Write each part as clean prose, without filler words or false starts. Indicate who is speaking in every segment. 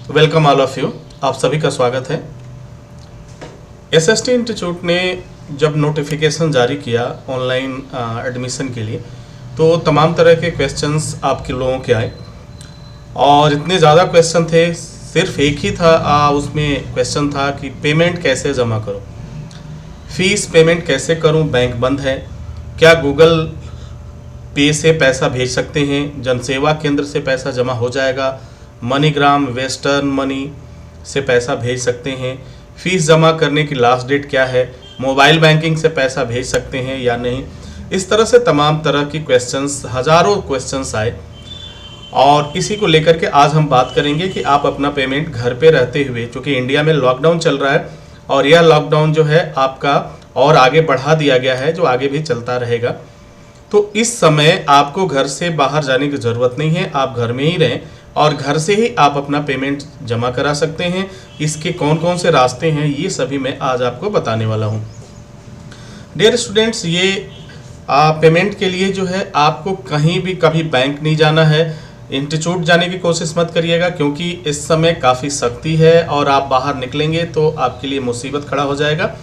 Speaker 1: Welcome all of you. आप सभी का स्वागत है। एसएसटी इंस्टीट्यूट ने जब नोटिफिकेशन जारी किया ऑनलाइन एडमिशन के लिए, तो तमाम तरह के क्वेश्चंस आपके लोगों के आए और इतने ज़्यादा क्वेश्चन थे। सिर्फ एक ही था उसमें क्वेश्चन था कि पेमेंट कैसे जमा करूं, फीस पेमेंट कैसे करूं, बैंक बंद है, क्या गूगल पे से पैसा भेज सकते हैं, जनसेवा केंद्र से पैसा जमा हो जाएगा, मनीग्राम वेस्टर्न मनी से पैसा भेज सकते हैं, फीस जमा करने की लास्ट डेट क्या है, मोबाइल बैंकिंग से पैसा भेज सकते हैं या नहीं। इस तरह से तमाम तरह की क्वेश्चंस, हज़ारों क्वेश्चंस आए और इसी को लेकर के आज हम बात करेंगे कि आप अपना पेमेंट घर पे रहते हुए, चूँकि इंडिया में लॉकडाउन चल रहा है और यह लॉकडाउन जो है आपका और आगे बढ़ा दिया गया है, जो आगे भी चलता रहेगा। तो इस समय आपको घर से बाहर जाने की ज़रूरत नहीं है, आप घर में ही रहें और घर से ही आप अपना पेमेंट जमा करा सकते हैं। इसके कौन कौन से रास्ते हैं, ये सभी मैं आज आपको बताने वाला हूँ। डियर स्टूडेंट्स, ये पेमेंट के लिए जो है आपको कहीं भी कभी बैंक नहीं जाना है, इंस्टीट्यूट जाने की कोशिश मत करिएगा, क्योंकि इस समय काफ़ी सख्ती है और आप बाहर निकलेंगे तो आपके लिए मुसीबत खड़ा हो जाएगा।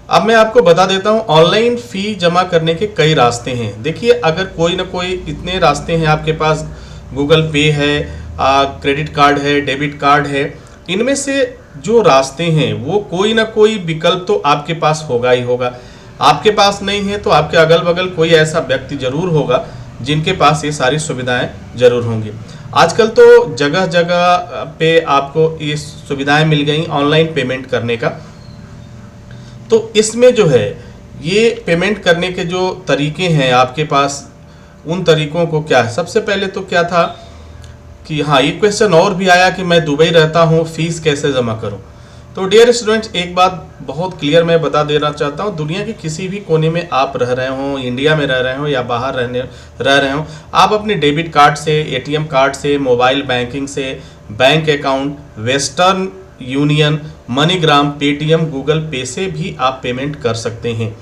Speaker 1: अब मैं आपको बता देता हूँ ऑनलाइन फ़ी जमा करने के कई रास्ते हैं। देखिए, अगर कोई ना कोई इतने रास्ते हैं आपके पास, गूगल पे है, क्रेडिट कार्ड है, डेबिट कार्ड है, इनमें से जो रास्ते हैं वो कोई ना कोई विकल्प तो आपके पास होगा ही होगा। आपके पास नहीं है तो आपके अगल बगल कोई ऐसा व्यक्ति जरूर होगा जिनके पास ये सारी सुविधाएं जरूर होंगी। आजकल तो जगह जगह पे आपको ये सुविधाएं मिल गई ऑनलाइन पेमेंट करने का। तो इसमें जो है ये पेमेंट करने के जो तरीके हैं आपके पास, उन तरीकों को क्या है, सबसे पहले तो क्या था कि हाँ, ये क्वेश्चन और भी आया कि मैं दुबई रहता हूँ, फीस कैसे जमा करूँ। तो डियर स्टूडेंट्स, एक बात बहुत क्लियर मैं बता देना चाहता हूँ, दुनिया के किसी भी कोने में आप रह रहे हो, इंडिया में रह रहे हो या बाहर रह रहे हो, आप अपने डेबिट कार्ड से, एटीएम कार्ड से, मोबाइल बैंकिंग से, bank account, western union, MoneyGram, Paytm, Google पे से भी आप पेमेंट कर सकते हैं।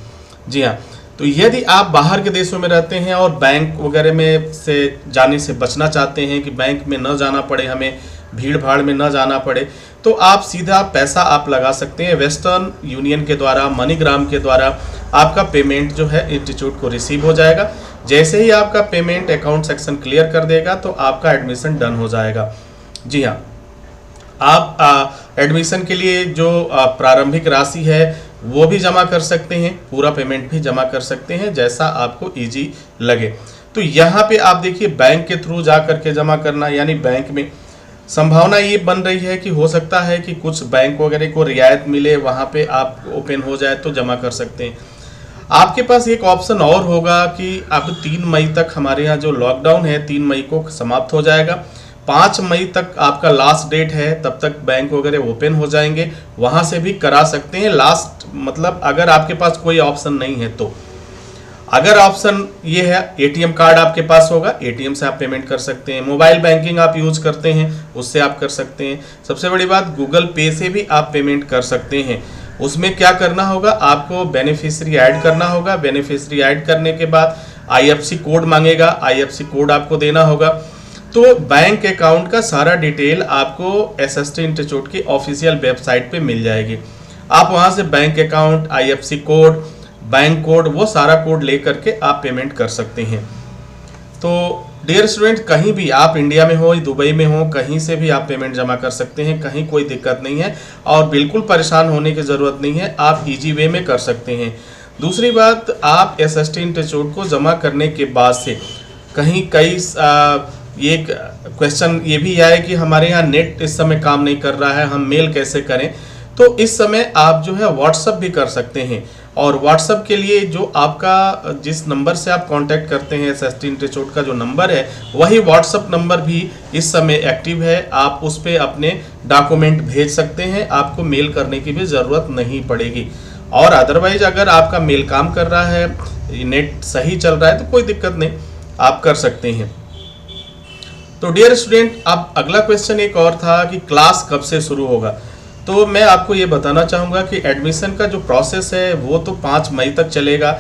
Speaker 1: जी हाँ, तो यदि आप बाहर के देशों में रहते हैं और बैंक वगैरह में से जाने से बचना चाहते हैं कि बैंक में न जाना पड़े, हमें भीड़ भाड़ में न जाना पड़े, तो आप सीधा पैसा आप लगा सकते हैं वेस्टर्न यूनियन के द्वारा, मनीग्राम के द्वारा। आपका पेमेंट जो है इंस्टीट्यूट को रिसीव हो जाएगा। जैसे ही आपका पेमेंट अकाउंट सेक्शन क्लियर कर देगा तो आपका एडमिशन डन हो जाएगा। जी हाँ, आप एडमिशन के लिए जो प्रारंभिक राशि है वो भी जमा कर सकते हैं, पूरा पेमेंट भी जमा कर सकते हैं, जैसा आपको इजी लगे। तो यहाँ पे आप देखिए, बैंक के थ्रू जा करके जमा करना, यानी बैंक में संभावना ये बन रही है कि हो सकता है कि कुछ बैंक वगैरह को रियायत मिले, वहाँ पे आप ओपन हो जाए तो जमा कर सकते हैं। आपके पास एक ऑप्शन और होगा कि अब 3 मई तक हमारे यहाँ जो लॉकडाउन है 3 मई को समाप्त हो जाएगा। 5 मई तक आपका लास्ट डेट है, तब तक बैंक वगैरह ओपन हो जाएंगे, वहाँ से भी करा सकते हैं। लास्ट मतलब अगर आपके पास कोई ऑप्शन नहीं है तो, अगर ऑप्शन ये है एटीएम कार्ड आपके पास होगा, एटीएम से आप पेमेंट कर सकते हैं। मोबाइल बैंकिंग आप यूज करते हैं, उससे आप कर सकते हैं। सबसे बड़ी बात, गूगल पे से भी आप पेमेंट कर सकते हैं। उसमें क्या करना होगा, आपको बेनिफिशियरी ऐड करना होगा। बेनिफिशियरी ऐड करने के बाद आईएफएससी कोड मांगेगा, आईएफएससी कोड आपको देना होगा। तो बैंक अकाउंट का सारा डिटेल आपको एसएसटी इंस्टीट्यूट की ऑफिशियल वेबसाइट पे मिल जाएगी। आप वहां से bank account, IFSC code, bank code, वो सारा कोड ले करके आप पेमेंट कर सकते हैं। तो डियर स्टूडेंट, कहीं भी आप इंडिया में हो, दुबई में हो, कहीं से भी आप पेमेंट जमा कर सकते हैं, कहीं कोई दिक्कत नहीं है और बिल्कुल परेशान होने की ज़रूरत नहीं है, आप इजी वे में कर सकते हैं। दूसरी बात, आप एसएसटी इंस्टीट्यूट को जमा करने के बाद से कहीं कई ये क्वेश्चन ये भी आया कि हमारे यहाँ नेट इस समय काम नहीं कर रहा है, हम मेल कैसे करें। तो इस समय आप जो है व्हाट्सअप भी कर सकते हैं और व्हाट्सअप के लिए जो आपका जिस नंबर से आप कांटेक्ट करते हैं, एसएसटी इंस्टीट्यूट का जो नंबर है, वही व्हाट्सअप नंबर भी इस समय एक्टिव है। आप उस पर अपने डॉक्यूमेंट भेज सकते हैं, आपको मेल करने की भी ज़रूरत नहीं पड़ेगी। और अदरवाइज अगर आपका मेल काम कर रहा है, नेट सही चल रहा है, तो कोई दिक्कत नहीं, आप कर सकते हैं। तो डियर स्टूडेंट, अब अगला क्वेश्चन एक और था कि क्लास कब से शुरू होगा। तो मैं आपको ये बताना चाहूँगा कि एडमिशन का जो प्रोसेस है वो तो 5 मई तक चलेगा।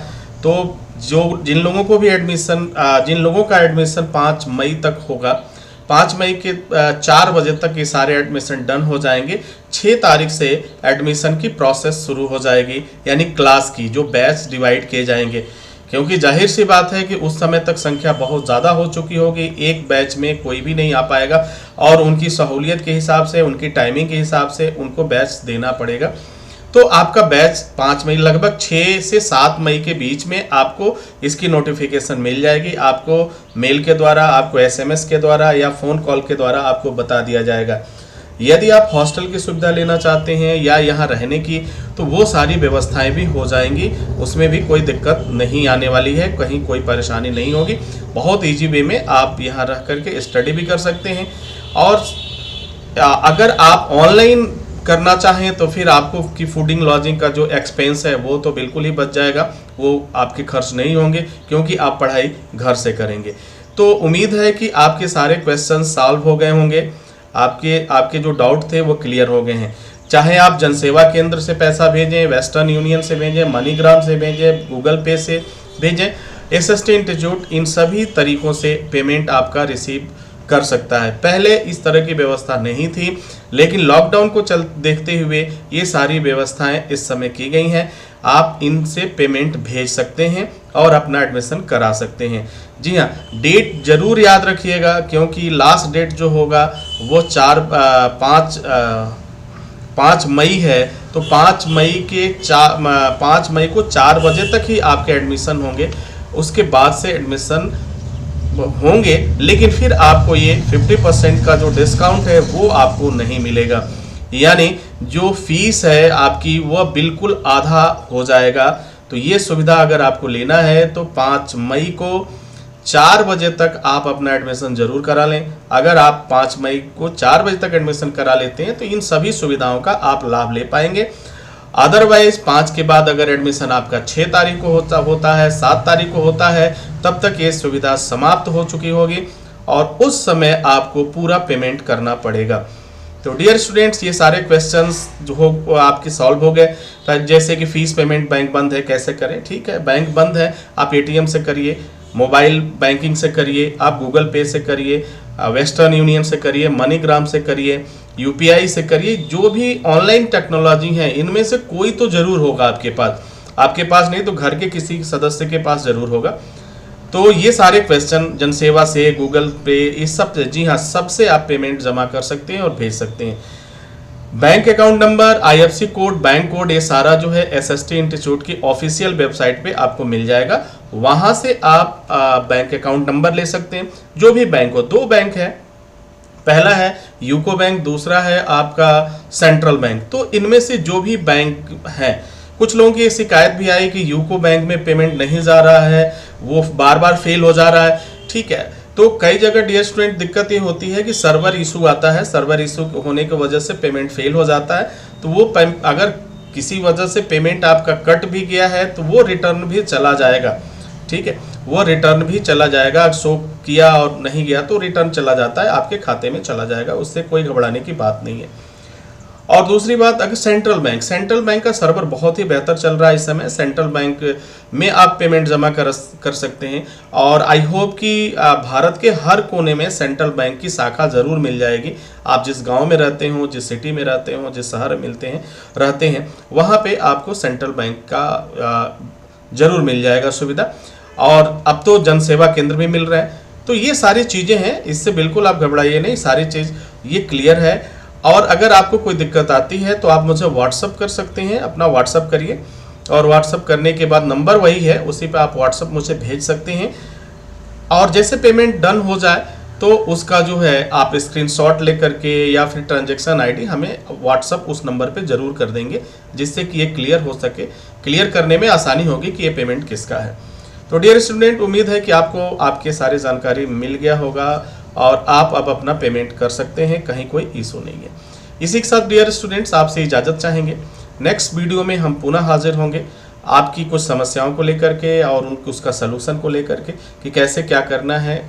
Speaker 1: तो जिन लोगों का एडमिशन 5 मई तक होगा, 5 मई के 4 बजे तक ये सारे एडमिशन डन हो जाएंगे। 6 तारीख से एडमिशन की प्रोसेस शुरू हो जाएगी, यानी क्लास की जो बैच डिवाइड किए जाएंगे, क्योंकि जाहिर सी बात है कि उस समय तक संख्या बहुत ज़्यादा हो चुकी होगी, एक बैच में कोई भी नहीं आ पाएगा और उनकी सहूलियत के हिसाब से, उनकी टाइमिंग के हिसाब से उनको बैच देना पड़ेगा। तो आपका बैच 5 मई, लगभग 6 से 7 मई के बीच में आपको इसकी नोटिफिकेशन मिल जाएगी। आपको मेल के द्वारा, आपको SMS के द्वारा या फ़ोन कॉल के द्वारा आपको बता दिया जाएगा। यदि आप हॉस्टल की सुविधा लेना चाहते हैं या यहाँ रहने की, तो वो सारी व्यवस्थाएं भी हो जाएंगी, उसमें भी कोई दिक्कत नहीं आने वाली है, कहीं कोई परेशानी नहीं होगी। बहुत ईजी वे में आप यहाँ रह करके स्टडी भी कर सकते हैं। और अगर आप ऑनलाइन करना चाहें तो फिर आपको की फूडिंग लॉजिंग का जो एक्सपेंस है वो तो बिल्कुल ही बच जाएगा, वो आपके खर्च नहीं होंगे, क्योंकि आप पढ़ाई घर से करेंगे। तो उम्मीद है कि आपके सारे क्वेश्चन सॉल्व हो गए होंगे, आपके जो डाउट थे वो क्लियर हो गए हैं। चाहे आप जनसेवा केंद्र से पैसा भेजें, वेस्टर्न यूनियन से भेजें, मनीग्राम से भेजें, गूगल पे से भेजें, SST इंस्टीट्यूट इन सभी तरीक़ों से पेमेंट आपका रिसीव कर सकता है। पहले इस तरह की व्यवस्था नहीं थी, लेकिन लॉकडाउन को देखते हुए ये सारी व्यवस्थाएं इस समय की गई हैं। आप इनसे पेमेंट भेज सकते हैं और अपना एडमिशन करा सकते हैं। जी हाँ, डेट जरूर याद रखिएगा, क्योंकि लास्ट डेट जो होगा वो 5 मई है। तो 5 मई को 4 बजे तक ही आपके एडमिशन होंगे। उसके बाद से एडमिशन होंगे, लेकिन फिर आपको ये 50% का जो डिस्काउंट है वो आपको नहीं मिलेगा, यानी जो फीस है आपकी वो बिल्कुल आधा हो जाएगा। तो ये सुविधा अगर आपको लेना है तो 5 मई को 4 बजे तक आप अपना एडमिशन जरूर करा लें। अगर आप 5 मई को 4 बजे तक एडमिशन करा लेते हैं तो इन सभी सुविधाओं का आप लाभ ले पाएंगे। अदरवाइज 5 के बाद अगर एडमिशन आपका 6 तारीख को होता है, 7 तारीख को होता है, तब तक ये सुविधा समाप्त हो चुकी होगी और उस समय आपको पूरा पेमेंट करना पड़ेगा। तो डियर स्टूडेंट्स, ये सारे क्वेश्चंस जो हो आपके सॉल्व हो गए। जैसे कि फीस पेमेंट, बैंक बंद है, कैसे करें? ठीक है, बैंक बंद है, आप ATM से करिए, मोबाइल बैंकिंग से करिए, आप गूगल पे से करिए, वेस्टर्न यूनियन से करिए, मनीग्राम से करिए, UPI से करिए। जो भी ऑनलाइन टेक्नोलॉजी है इनमें से कोई तो जरूर होगा आपके पास नहीं तो घर के किसी सदस्य के पास जरूर होगा। तो ये सारे क्वेश्चन जनसेवा से, गूगल पे, इस सब से, जी हाँ, सबसे आप पेमेंट जमा कर सकते हैं और भेज सकते हैं। Bank account number, IFSC code, bank code, ये सारा जो है SST इंस्टीट्यूट की ऑफिशियल वेबसाइट पे आपको मिल जाएगा। वहां से आप बैंक अकाउंट नंबर ले सकते हैं, जो भी बैंक हो। 2 बैंक है, पहला है यूको बैंक, दूसरा है आपका सेंट्रल बैंक। तो इनमें से जो भी बैंक है, कुछ लोगों की शिकायत भी आई कि यूको बैंक में पेमेंट नहीं जा रहा है, वो बार बार फेल हो जा रहा है। ठीक है, तो कई जगह डियर स्टूडेंट दिक्कत ये होती है कि सर्वर इशू आता है, सर्वर इशू होने की वजह से पेमेंट फेल हो जाता है। तो वो अगर किसी वजह से पेमेंट आपका कट भी गया है तो वो रिटर्न भी चला जाएगा। ठीक है, वो रिटर्न भी चला जाएगा, शो किया और नहीं गया तो रिटर्न चला जाता है, आपके खाते में चला जाएगा, उससे कोई घबराने की बात नहीं है। और दूसरी बात, अगर सेंट्रल बैंक का सर्वर बहुत ही बेहतर चल रहा है इस समय। सेंट्रल बैंक में आप पेमेंट जमा कर सकते हैं और आई होप कि भारत के हर कोने में सेंट्रल बैंक की शाखा ज़रूर मिल जाएगी। आप जिस गांव में रहते हो, जिस सिटी में रहते हो, जिस शहर में रहते हैं, वहाँ पे आपको सेंट्रल बैंक का ज़रूर मिल जाएगा सुविधा। और अब तो जनसेवा केंद्र भी मिल रहा है। तो ये सारी चीज़ें हैं, इससे बिल्कुल आप घबराइए नहीं, सारी चीज़ ये क्लियर है। और अगर आपको कोई दिक्कत आती है तो आप मुझे व्हाट्सअप कर सकते हैं, अपना व्हाट्सअप करिए और व्हाट्सअप करने के बाद नंबर वही है, उसी पे आप व्हाट्सअप मुझे भेज सकते हैं। और जैसे पेमेंट डन हो जाए तो उसका जो है आप स्क्रीनशॉट लेकर के या फिर ट्रांजैक्शन ID हमें व्हाट्सअप उस नंबर पे ज़रूर कर देंगे, जिससे कि ये क्लियर हो सके, क्लियर करने में आसानी होगी कि ये पेमेंट किसका है। तो डियर स्टूडेंट, उम्मीद है कि आपको आपके सारी जानकारी मिल गया होगा और आप अब अपना पेमेंट कर सकते हैं, कहीं कोई इशू नहीं है। इसी के साथ डियर स्टूडेंट्स, आपसे इजाज़त चाहेंगे। नेक्स्ट वीडियो में हम पुनः हाजिर होंगे आपकी कुछ समस्याओं को लेकर के और उसका सलूशन को लेकर के, कि कैसे क्या करना है,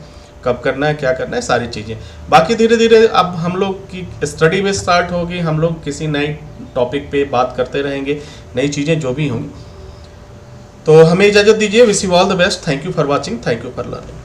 Speaker 1: कब करना है, क्या करना है, सारी चीज़ें। बाकी धीरे धीरे अब हम लोग की स्टडी भी स्टार्ट होगी, हम लोग किसी नई टॉपिक पे बात करते रहेंगे, नई चीज़ें जो भी होंगी। तो हमें इजाज़त दीजिए। Wish you all the best. Thank you for watching, thank you for learning.